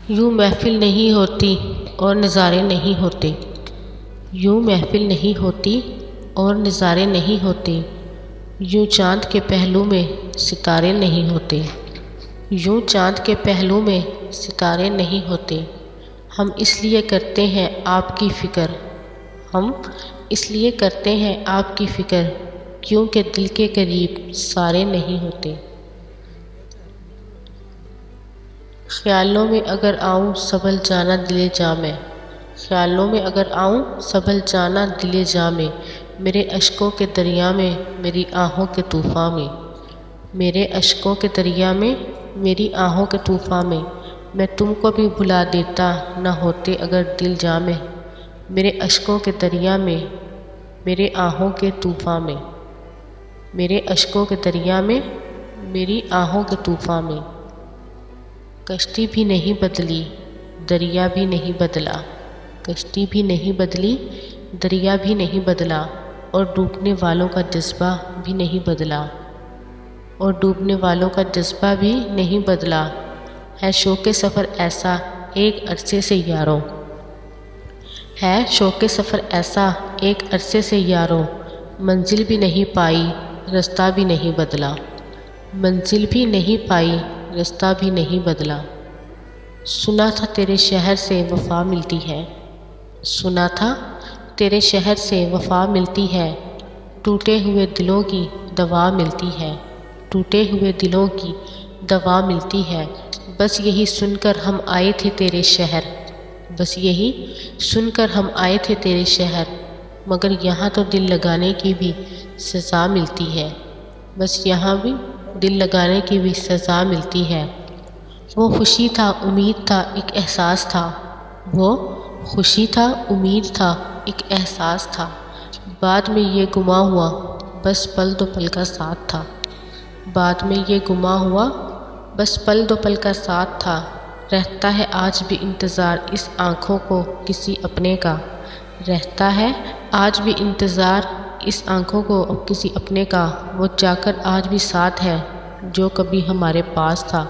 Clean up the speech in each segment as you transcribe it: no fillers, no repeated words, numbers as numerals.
یوں محفل نہیں ہوتی اور نظارے نہیں ہوتے، یوں محفل نہیں ہوتی اور نظارے نہیں ہوتے، یوں چاند کے پہلو میں ستارے نہیں ہوتے، یوں چاند کے پہلو میں ستارے نہیں ہوتے۔ ہم اس لیے کرتے ہیں آپ کی فکر، ہم اس لیے کرتے ہیں آپ کی فکر، کیونکہ دل کے قریب سارے نہیں ہوتے۔ خیالوں میں اگر آؤں سنبھل جانا دل جاں میں، خیالوں میں اگر آؤں سنبھل جانا دل جاں میں، میرے اشکوں کے دریا میں میری آہوں کے طوفاں میں، میرے اشکوں کے دریا میں میری آہوں کے طوفاں میں تم کو بھی بھلا دیتا نہ ہوتے اگر دل جاں میں، میرے اشکوں کے دریا میں میرے آہوں کے طوفاں میں، میرے اشکوں کے دریا میں میری آہوں کے طوفاں میں۔ کشتی بھی نہیں بدلی دریا بھی نہیں بدلا، کشتی بھی نہیں بدلی دریا بھی نہیں بدلا، اور ڈوبنے والوں کا جذبہ بھی نہیں بدلا، اور ڈوبنے والوں کا جذبہ بھی نہیں بدلا۔ ہے شوق سفر ایسا ایک عرصے سے یاروں، ہے شوق سفر ایسا ایک عرصے سے یاروں، منزل بھی نہیں پائی رستہ بھی نہیں بدلا، منزل بھی نہیں پائی رستہ بھی نہیں بدلا۔ سنا تھا تیرے شہر سے وفا ملتی ہے، سنا تھا تیرے شہر سے وفا ملتی ہے، ٹوٹے ہوئے دلوں کی دوا ملتی ہے، ٹوٹے ہوئے دلوں کی دوا ملتی ہے۔ بس یہی سن کر ہم آئے تھے تیرے شہر، بس یہی سن کر ہم آئے تھے تیرے شہر، مگر یہاں تو دل لگانے کی بھی سزا ملتی ہے، بس یہاں بھی دل لگانے کی بھی سزا ملتی ہے۔ وہ خوشی تھا امید تھا ایک احساس تھا، وہ خوشی تھا امید تھا ایک احساس تھا، بعد میں یہ گما ہوا بس پل دو پل کا ساتھ تھا، بعد میں یہ گما ہوا بس پل دو پل کا ساتھ تھا۔ رہتا ہے آج بھی انتظار اس آنکھوں کو کسی اپنے کا، رہتا ہے آج بھی انتظار اس آنکھوں کو کسی اپنے کا، وہ جا کر آج بھی ساتھ ہے جو کبھی ہمارے پاس تھا،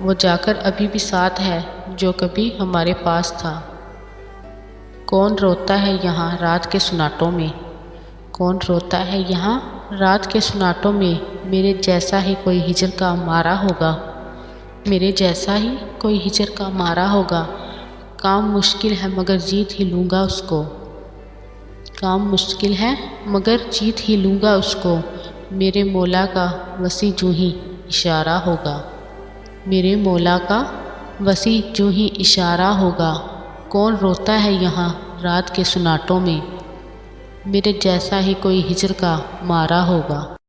وہ جا کر ابھی بھی ساتھ ہے جو کبھی ہمارے پاس تھا۔ کون روتا ہے یہاں رات کے سناٹوں میں، کون روتا ہے یہاں رات کے سناٹوں میں، میرے جیسا ہی کوئی ہجر کا مارا ہوگا، میرے جیسا ہی کوئی ہجر کا مارا ہوگا، کام مشکل ہے مگر جیت ہی لوں گا اس کو، کام مشکل ہے مگر جیت ہی لوں گا اس کو، میرے مولا کا وسیع جوں ہی اشارہ ہوگا، میرے مولا کا وسیع جوں ہی اشارہ ہوگا۔ کون روتا ہے یہاں رات کے سناٹوں میں، میرے جیسا ہی کوئی ہجر کا مارا ہوگا۔